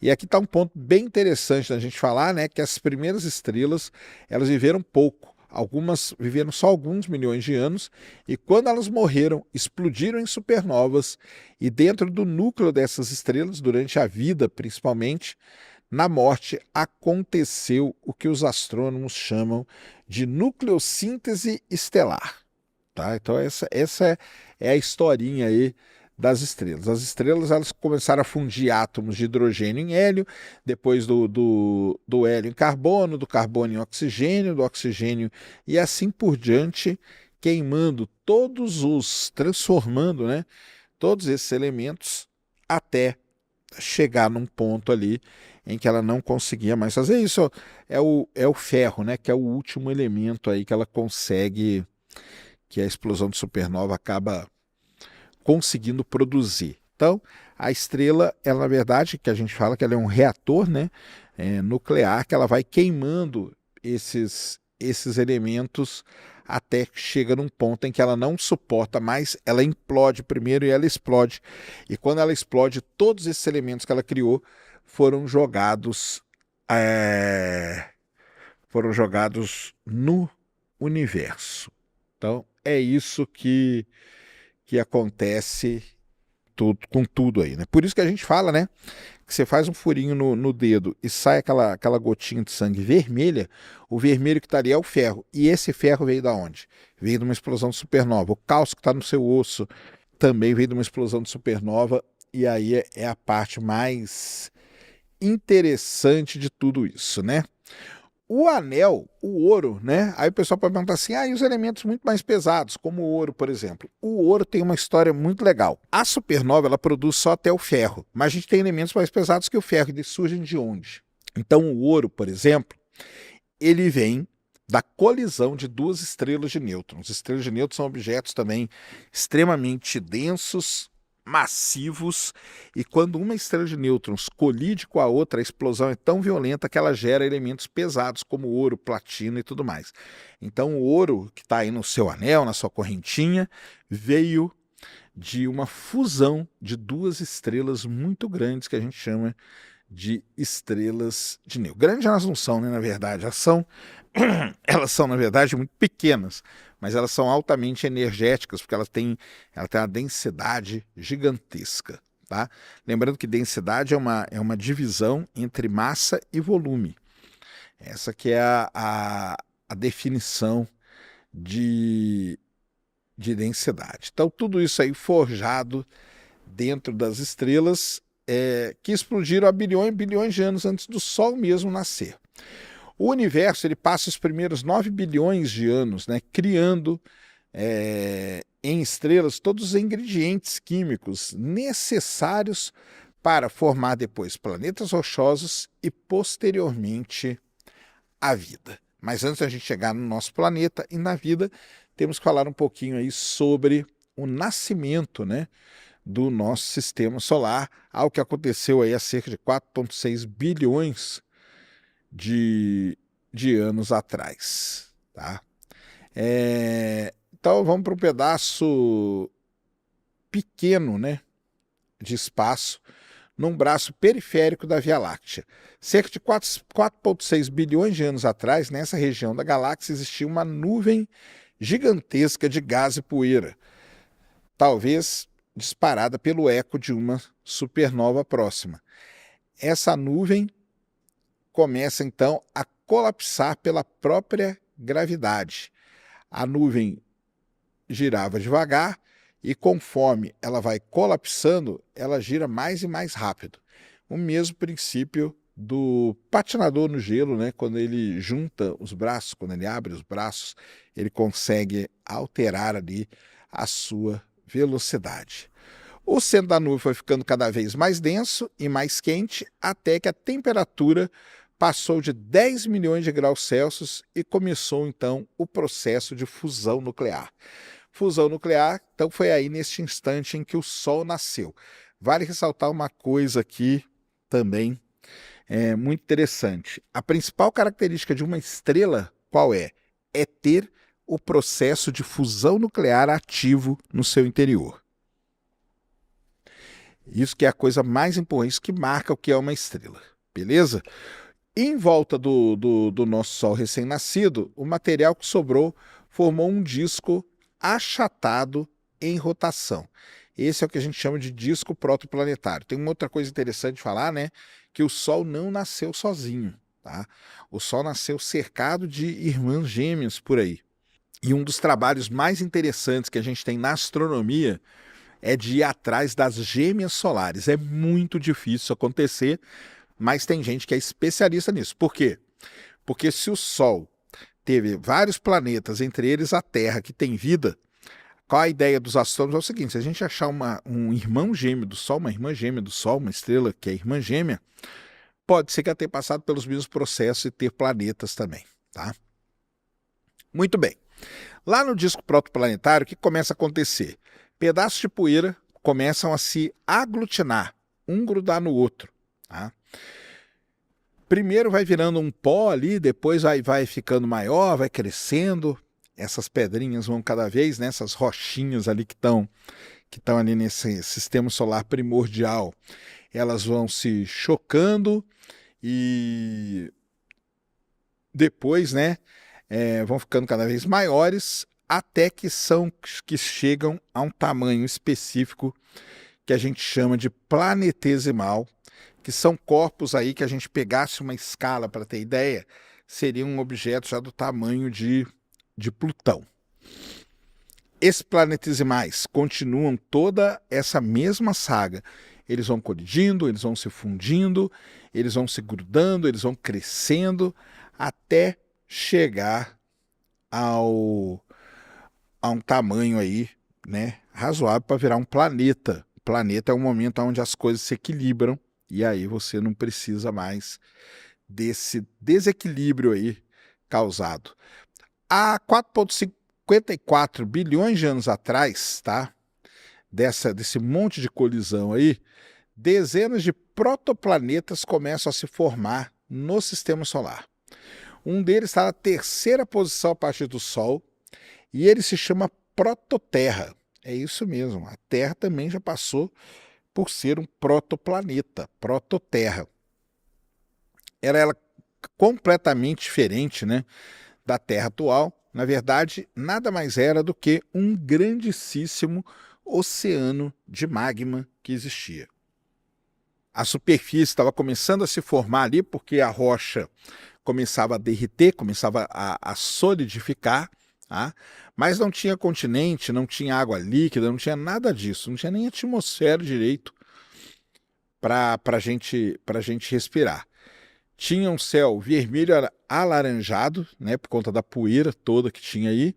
E aqui está um ponto bem interessante da gente falar, né, que as primeiras estrelas, elas viveram pouco. Algumas viveram só alguns milhões de anos, e quando elas morreram, explodiram em supernovas, e dentro do núcleo dessas estrelas, durante a vida principalmente, na morte, aconteceu o que os astrônomos chamam de nucleossíntese estelar. Tá? Então essa é a historinha aí das estrelas. As estrelas elas começaram a fundir átomos de hidrogênio em hélio, depois do hélio em carbono, do carbono em oxigênio, do oxigênio e assim por diante, queimando transformando, né, todos esses elementos até chegar num ponto ali em que ela não conseguia mais fazer isso. É o ferro, né, que é o último elemento aí que ela consegue, que a explosão de supernova acaba conseguindo produzir. Então, a estrela, ela na verdade, que a gente fala que ela é um reator, né, nuclear, que ela vai queimando esses elementos até que chega num ponto em que ela não suporta mais, ela implode primeiro e ela explode. E quando ela explode, todos esses elementos que ela criou foram jogados, é, foram jogados no universo. Então, é isso que acontece com tudo aí, né? Por isso que a gente fala, né? Que você faz um furinho no dedo e sai aquela gotinha de sangue vermelha, o vermelho que está ali é o ferro. E esse ferro veio da onde? Veio de uma explosão de supernova. O cálcio que está no seu osso também veio de uma explosão de supernova. E aí é a parte mais interessante de tudo isso, né? O anel, o ouro, né? Aí o pessoal pode perguntar assim: e os elementos muito mais pesados, como o ouro, por exemplo. O ouro tem uma história muito legal. A supernova, ela produz só até o ferro, mas a gente tem elementos mais pesados que o ferro, eles surgem de onde? Então o ouro, por exemplo, ele vem da colisão de duas estrelas de nêutrons. Estrelas de nêutrons são objetos também extremamente densos, massivos, e quando uma estrela de nêutrons colide com a outra, a explosão é tão violenta que ela gera elementos pesados como ouro, platina e tudo mais. Então o ouro que está aí no seu anel, na sua correntinha, veio de uma fusão de duas estrelas muito grandes que a gente chama de estrelas de nêutron. Grandes elas não são, né, na verdade, elas são, na verdade, muito pequenas, mas elas são altamente energéticas, porque ela tem uma densidade gigantesca. Tá? Lembrando que densidade é uma divisão entre massa e volume. Essa que é a definição de, de densidade. Então, tudo isso aí forjado dentro das estrelas que explodiram há bilhões e bilhões de anos antes do Sol mesmo nascer. O universo ele passa os primeiros 9 bilhões de anos, né, criando em estrelas todos os ingredientes químicos necessários para formar depois planetas rochosos e posteriormente a vida. Mas antes da gente chegar no nosso planeta e na vida, temos que falar um pouquinho aí sobre o nascimento, né, do nosso sistema solar, algo que aconteceu aí há cerca de 4,6 bilhões de anos atrás. Tá? Então vamos para um pedaço pequeno, né, de espaço num braço periférico da Via Láctea. Cerca de 4,6 bilhões de anos atrás, nessa região da galáxia, existia uma nuvem gigantesca de gás e poeira, talvez disparada pelo eco de uma supernova próxima. Essa nuvem começa então a colapsar pela própria gravidade. A nuvem girava devagar e conforme ela vai colapsando, ela gira mais e mais rápido. O mesmo princípio do patinador no gelo, né? Quando ele junta os braços, quando ele abre os braços, ele consegue alterar ali a sua velocidade. O centro da nuvem foi ficando cada vez mais denso e mais quente, até que a temperatura passou de 10 milhões de graus Celsius e começou então o processo de fusão nuclear. Fusão nuclear, então foi aí neste instante em que o Sol nasceu. Vale ressaltar uma coisa aqui também muito interessante. A principal característica de uma estrela, qual é? É ter o processo de fusão nuclear ativo no seu interior. Isso que é a coisa mais importante, isso que marca o que é uma estrela, beleza? Em volta do nosso Sol recém-nascido, o material que sobrou formou um disco achatado em rotação. Esse é o que a gente chama de disco protoplanetário. Tem uma outra coisa interessante de falar, né? Que o Sol não nasceu sozinho, tá? O Sol nasceu cercado de irmãs gêmeas por aí. E um dos trabalhos mais interessantes que a gente tem na astronomia é de ir atrás das gêmeas solares. É muito difícil acontecer, mas tem gente que é especialista nisso. Por quê? Porque se o Sol teve vários planetas, entre eles a Terra, que tem vida, qual a ideia dos astrônomos? É o seguinte: se a gente achar um irmão gêmeo do Sol, uma irmã gêmea do Sol, uma estrela que é irmã gêmea, pode ser que ela tenha passado pelos mesmos processos e ter planetas também, tá? Muito bem. Lá no disco protoplanetário, o que começa a acontecer? Pedaços de poeira começam a se aglutinar, um grudar no outro, tá? Primeiro vai virando um pó ali, depois vai ficando maior, vai crescendo. Essas pedrinhas vão cada vez, né, essas rochinhas ali que estão ali nesse sistema solar primordial, elas vão se chocando e depois, né, vão ficando cada vez maiores até que chegam a um tamanho específico que a gente chama de planetesimal, que são corpos aí que a gente pegasse uma escala para ter ideia, seria um objeto já do tamanho de Plutão. Esses planetesimais continuam toda essa mesma saga. Eles vão colidindo, eles vão se fundindo, eles vão se grudando, eles vão crescendo, até chegar a um tamanho aí, né, razoável para virar um planeta. O planeta é um momento onde as coisas se equilibram e aí você não precisa mais desse desequilíbrio aí causado. Há 4,54 bilhões de anos atrás, tá? Desse monte de colisão aí, dezenas de protoplanetas começam a se formar no sistema solar. Um deles está na terceira posição a partir do Sol e ele se chama prototerra. É isso mesmo, a Terra também já passou por ser um protoplaneta, prototerra. Ela completamente diferente, né, da Terra atual. Na verdade, nada mais era do que um grandíssimo oceano de magma que existia. A superfície estava começando a se formar ali porque a rocha começava a derreter, começava a solidificar, tá? Mas não tinha continente, não tinha água líquida, não tinha nada disso, não tinha nem atmosfera direito para a gente respirar. Tinha um céu vermelho alaranjado, né, por conta da poeira toda que tinha aí,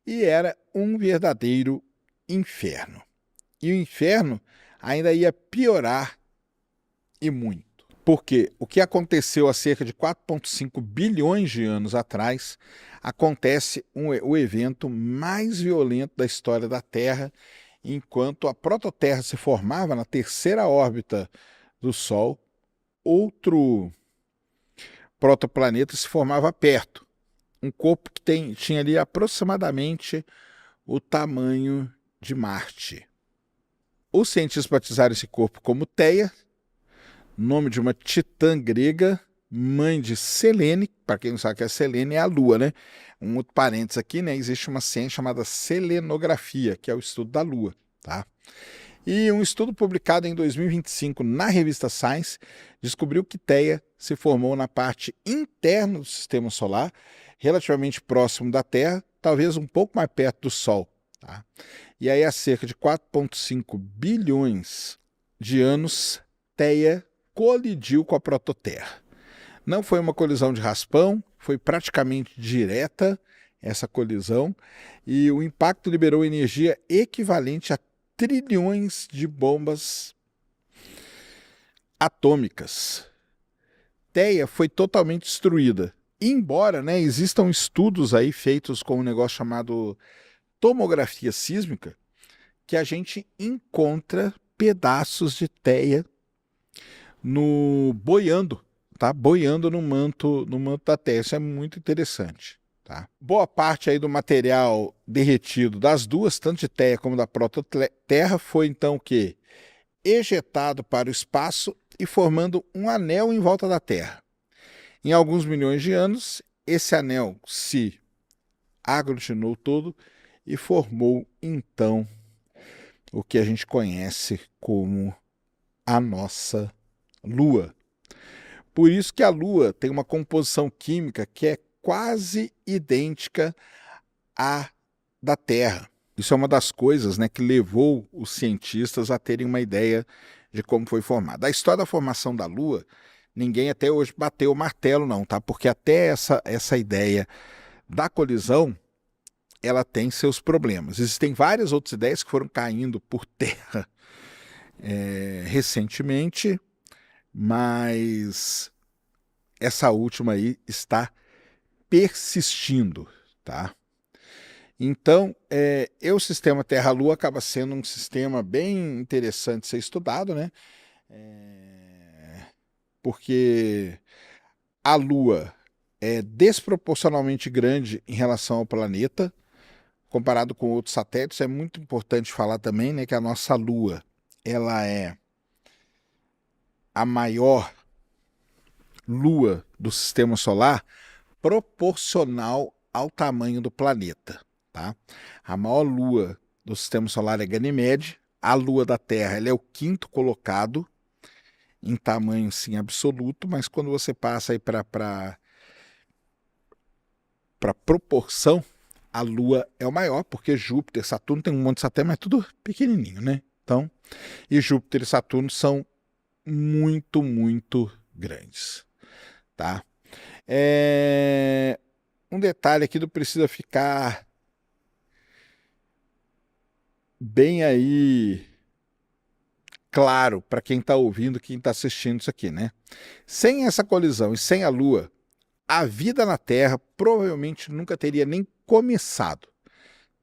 e era um verdadeiro inferno. E o inferno ainda ia piorar e muito. Porque o que aconteceu há cerca de 4,5 bilhões de anos atrás, acontece o evento mais violento da história da Terra, enquanto a prototerra se formava na terceira órbita do Sol, outro protoplaneta se formava perto. Um corpo que tinha ali aproximadamente o tamanho de Marte. Os cientistas batizaram esse corpo como Theia, nome de uma titã grega, mãe de Selene. Para quem não sabe o que é Selene, é a Lua, né? Um outro parênteses aqui, né? Existe uma ciência chamada selenografia, que é o estudo da Lua, tá? E um estudo publicado em 2025 na revista Science descobriu que Theia se formou na parte interna do sistema solar, relativamente próximo da Terra, talvez um pouco mais perto do Sol, tá? E aí, há cerca de 4,5 bilhões de anos, Theia colidiu com a prototerra. Não foi uma colisão de raspão, foi praticamente direta essa colisão, e o impacto liberou energia equivalente a trilhões de bombas atômicas. Theia foi totalmente destruída. Embora, né, existam estudos aí feitos com um negócio chamado tomografia sísmica, que a gente encontra pedaços de Theia boiando, tá? Boiando no manto da Terra. Isso é muito interessante, tá? Boa parte aí do material derretido das duas, tanto de Theia como da prototerra, foi então o quê? ejetado para o espaço e formando um anel em volta da Terra. Em alguns milhões de anos, esse anel se aglutinou todo e formou, então, o que a gente conhece como a nossa Lua. Por isso que a Lua tem uma composição química que é quase idêntica à da Terra. Isso é uma das coisas, né, que levou os cientistas a terem uma ideia de como foi formada. A história da formação da Lua, ninguém até hoje bateu o martelo não, tá? Porque até essa ideia da colisão, ela tem seus problemas. Existem várias outras ideias que foram caindo por terra recentemente, mas essa última aí está persistindo, tá? Então, o sistema Terra-Lua acaba sendo um sistema bem interessante de ser estudado, né? Porque a Lua é desproporcionalmente grande em relação ao planeta, comparado com outros satélites. É muito importante falar também, né, que a nossa Lua, ela é a maior Lua do sistema solar proporcional ao tamanho do planeta, tá? A maior Lua do sistema solar é Ganímede. A Lua da Terra, ela é o quinto colocado em tamanho, sim, absoluto, mas quando você passa aí para proporção, a Lua é o maior, porque Júpiter, Saturno tem um monte de satélite, mas é tudo pequenininho, né? Então, e Júpiter e Saturno são muito, muito grandes, tá? Um detalhe aqui não precisa ficar bem aí claro para quem está ouvindo, quem está assistindo isso aqui, né? Sem essa colisão e sem a Lua, a vida na Terra provavelmente nunca teria nem começado,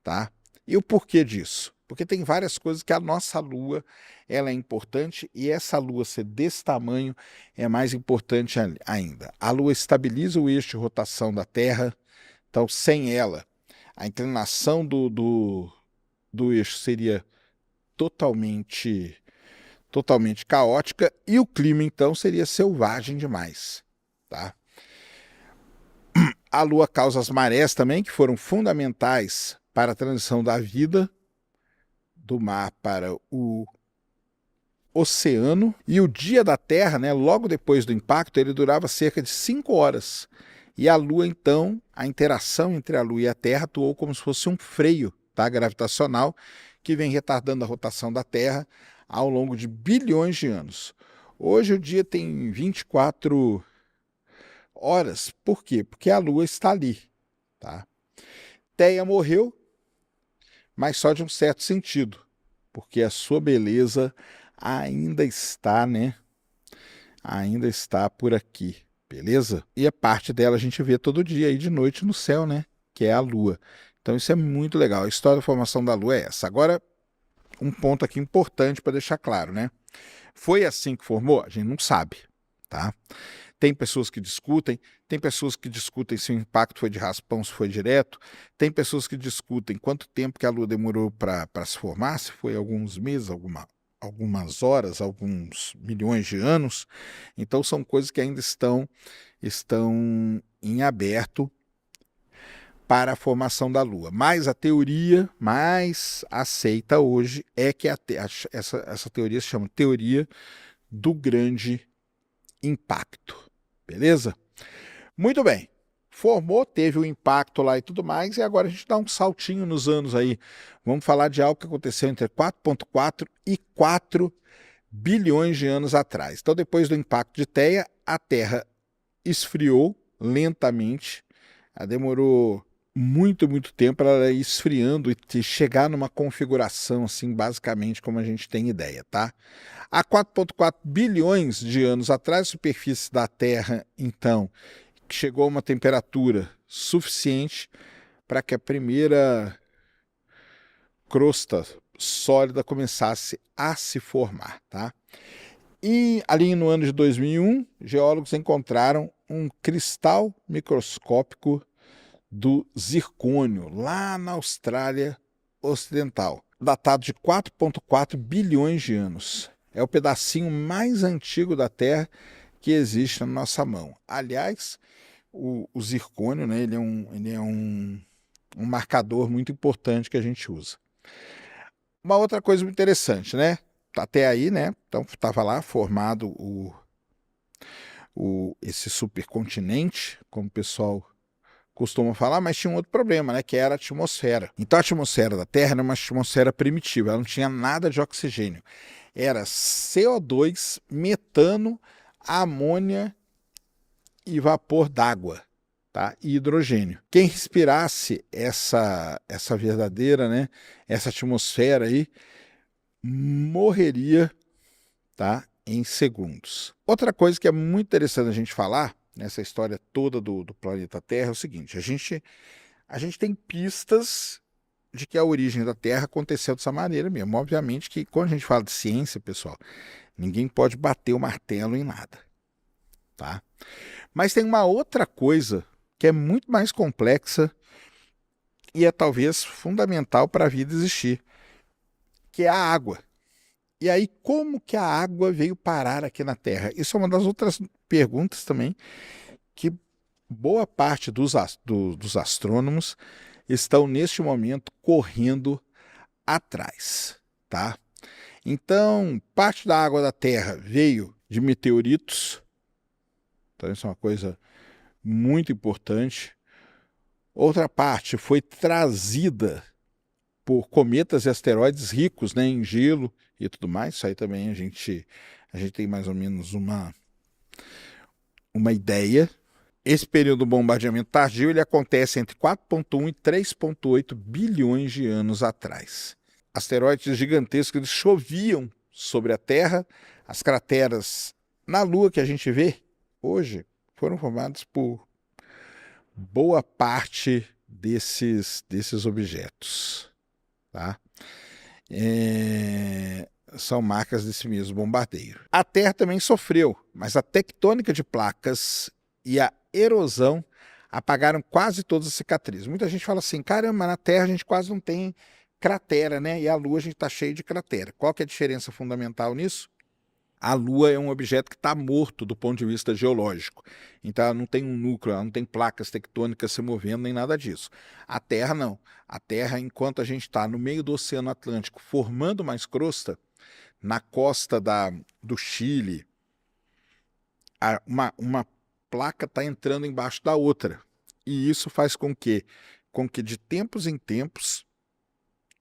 tá? E o porquê disso? Porque tem várias coisas que a nossa Lua, ela é importante, e essa Lua ser desse tamanho é mais importante ainda. A Lua estabiliza o eixo de rotação da Terra, então sem ela, a inclinação do eixo seria totalmente caótica e o clima então seria selvagem demais, tá? A Lua causa as marés também, que foram fundamentais para a transição da vida do mar para o oceano. E o dia da Terra, né, logo depois do impacto, ele durava cerca de 5 horas. E a Lua, então, a interação entre a Lua e a Terra atuou como se fosse um freio, tá, gravitacional, que vem retardando a rotação da Terra ao longo de bilhões de anos. Hoje o dia tem 24 horas. Por quê? Porque a Lua está ali, tá? Theia morreu, mas só de um certo sentido, porque a sua beleza ainda está, né? Ainda está por aqui, beleza? E a parte dela a gente vê todo dia aí de noite no céu, né? Que é a Lua. Então isso é muito legal. A história da formação da Lua é essa. Agora, um ponto aqui importante para deixar claro, né? Foi assim que formou? A gente não sabe, tá? Tem pessoas que discutem, se o impacto foi de raspão, se foi direto, tem pessoas que discutem quanto tempo que a Lua demorou para se formar, se foi alguns meses, algumas horas, alguns milhões de anos. Então são coisas que ainda estão em aberto para a formação da Lua. Mas a teoria mais aceita hoje é que essa teoria se chama teoria do grande impacto. Beleza? Muito bem. Formou, teve o impacto lá e tudo mais, e agora a gente dá um saltinho nos anos aí. Vamos falar de algo que aconteceu entre 4,4 e 4 bilhões de anos atrás. Então, depois do impacto de Theia, a Terra esfriou lentamente. Ela demorou muito, muito tempo para ela ir esfriando e chegar numa configuração assim, basicamente como a gente tem ideia, tá? Há 4,4 bilhões de anos atrás, a superfície da Terra, então, chegou a uma temperatura suficiente para que a primeira crosta sólida começasse a se formar, tá? E ali no ano de 2001, geólogos encontraram um cristal microscópico do zircônio, lá na Austrália Ocidental, datado de 4,4 bilhões de anos. É o pedacinho mais antigo da Terra que existe na nossa mão. Aliás, o zircônio, né, ele é um marcador muito importante que a gente usa. Uma outra coisa muito interessante, né? Até aí, né? Então estava lá formado esse supercontinente, como o pessoal costuma falar, mas tinha um outro problema, né? Que era a atmosfera. Então a atmosfera da Terra era uma atmosfera primitiva, ela não tinha nada de oxigênio. Era CO2, metano, amônia e vapor d'água, tá? E hidrogênio. Quem respirasse essa verdadeira, né? Essa atmosfera aí, morreria, tá? Em segundos. Outra coisa que é muito interessante a gente falar nessa história toda do planeta Terra é o seguinte: a gente tem pistas de que a origem da Terra aconteceu dessa maneira mesmo. Obviamente que quando a gente fala de ciência, pessoal, ninguém pode bater o martelo em nada, tá? Mas tem uma outra coisa que é muito mais complexa e é talvez fundamental para a vida existir, que é a água. E aí, como que a água veio parar aqui na Terra? Isso é uma das outras perguntas também que boa parte dos astrônomos estão neste momento correndo atrás, tá? Então, parte da água da Terra veio de meteoritos, então isso é uma coisa muito importante. Outra parte foi trazida por cometas e asteroides ricos, né, em gelo e tudo mais. Isso aí também a gente tem mais ou menos uma ideia. Esse período do bombardeamento tardio ele acontece entre 4,1 e 3,8 bilhões de anos atrás. Asteroides gigantescos eles choviam sobre a Terra. As crateras na Lua que a gente vê hoje foram formadas por boa parte desses objetos, tá? São marcas desse mesmo bombardeio. A Terra também sofreu, mas a tectônica de placas e a erosão apagaram quase todas as cicatrizes. Muita gente fala assim, caramba, na Terra a gente quase não tem cratera, né? E a Lua a gente está cheio de cratera. Qual que é a diferença fundamental nisso? A Lua é um objeto que está morto do ponto de vista geológico. Então ela não tem um núcleo, ela não tem placas tectônicas se movendo, nem nada disso. A Terra não. A Terra, enquanto a gente está no meio do Oceano Atlântico formando mais crosta, na costa do Chile, uma placa está entrando embaixo da outra. E isso faz com que de tempos em tempos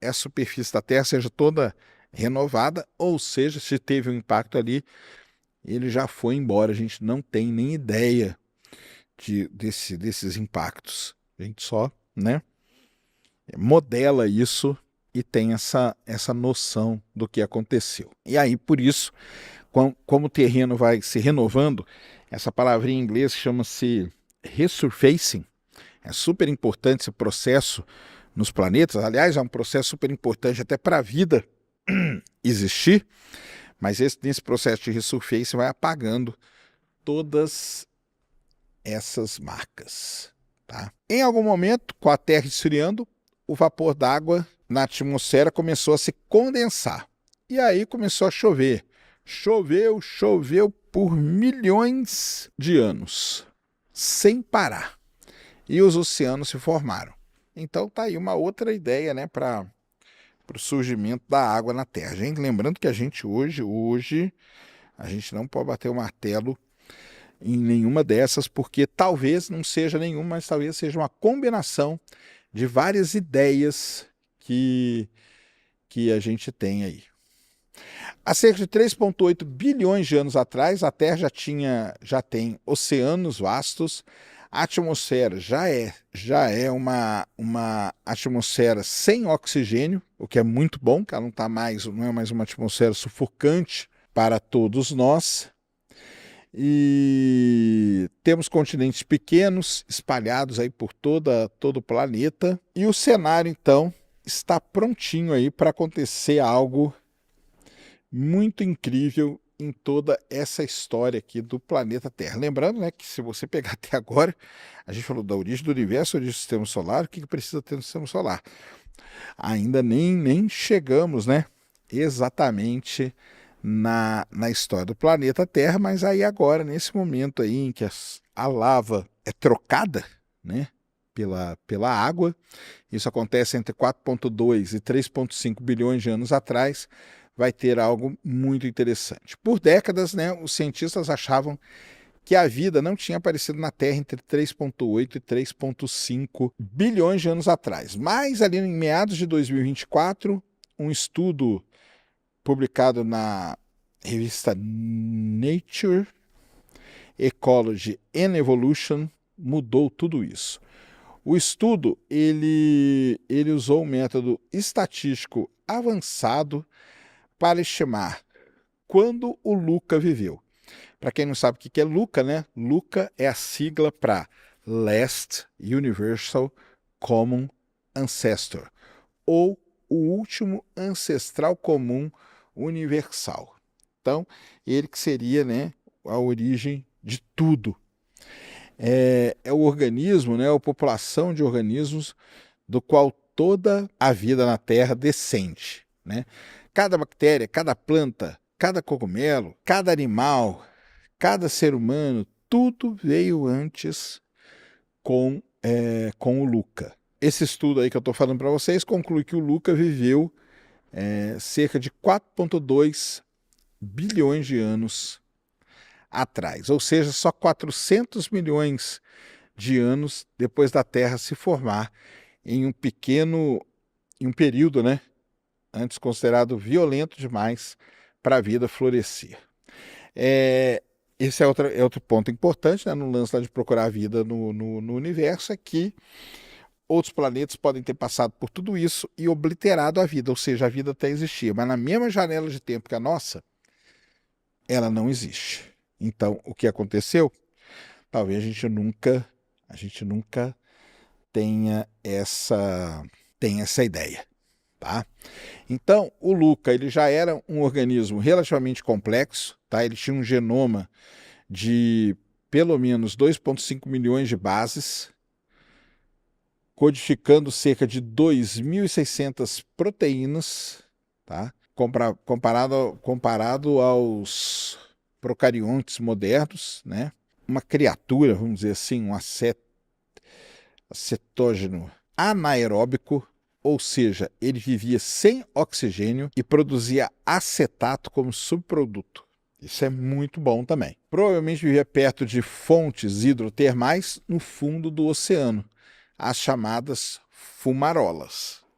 a superfície da Terra seja toda renovada, ou seja, se teve um impacto ali, ele já foi embora. A gente não tem nem ideia desses impactos. A gente só, né, modela isso e tem essa noção do que aconteceu. E aí, por isso, como o terreno vai se renovando, essa palavrinha em inglês chama-se resurfacing. É super importante esse processo nos planetas. Aliás, é um processo super importante até para a vida existir, mas nesse processo de resurfacing vai apagando todas essas marcas, tá? Em algum momento, com a Terra esfriando, o vapor d'água na atmosfera começou a se condensar. E aí começou a chover. Choveu por milhões de anos, sem parar. E os oceanos se formaram. Então tá aí uma outra ideia, né, para o surgimento da água na Terra. Gente, lembrando que a gente hoje a gente não pode bater o martelo em nenhuma dessas, porque talvez não seja nenhuma, mas talvez seja uma combinação de várias ideias que a gente tem aí. Há cerca de 3,8 bilhões de anos atrás, a Terra já tem oceanos vastos. A atmosfera já é uma atmosfera sem oxigênio, o que é muito bom, que ela não é mais uma atmosfera sufocante para todos nós. E temos continentes pequenos espalhados aí por todo o planeta. E o cenário, então, está prontinho aí para acontecer algo muito incrível em toda essa história aqui do planeta Terra. Lembrando, né, que se você pegar até agora, a gente falou da origem do universo, origem do sistema solar, o que precisa ter no sistema solar? Ainda nem chegamos, né, exatamente na história do planeta Terra, mas aí agora, nesse momento aí em que a lava é trocada, né, pela água, isso acontece entre 4,2 e 3,5 bilhões de anos atrás, vai ter algo muito interessante. Por décadas, né, os cientistas achavam que a vida não tinha aparecido na Terra entre 3,8 e 3,5 bilhões de anos atrás. Mas ali em meados de 2024, um estudo publicado na revista Nature, Ecology and Evolution mudou tudo isso. O estudo ele usou um método estatístico avançado para estimar quando o Luca viveu. Para quem não sabe o que é Luca, né? Luca é a sigla para Last Universal Common Ancestor, ou o último ancestral comum universal. Então, ele que seria, né, a origem de tudo. É o organismo, né, a população de organismos do qual toda a vida na Terra descende, né? Cada bactéria, cada planta, cada cogumelo, cada animal, cada ser humano, tudo veio antes com o Luca. Esse estudo aí que eu estou falando para vocês conclui que o Luca viveu cerca de 4,2 bilhões de anos atrás, ou seja, só 400 milhões de anos depois da Terra se formar em um período, né, antes considerado violento demais para a vida florescer. Esse é outro ponto importante, né, no lance lá de procurar a vida no universo, é que outros planetas podem ter passado por tudo isso e obliterado a vida, ou seja, a vida até existia, mas na mesma janela de tempo que a nossa, ela não existe. Então, o que aconteceu? Talvez a gente nunca tenha essa ideia, tá? Então, o Luca, ele já era um organismo relativamente complexo, tá? Ele tinha um genoma de pelo menos 2,5 milhões de bases, codificando cerca de 2.600 proteínas, tá? Comparado aos procariontes modernos, né? Uma criatura, vamos dizer assim, um acetógeno anaeróbico, ou seja, ele vivia sem oxigênio e produzia acetato como subproduto. Isso é muito bom também. Provavelmente vivia perto de fontes hidrotermais no fundo do oceano, as chamadas fumarolas.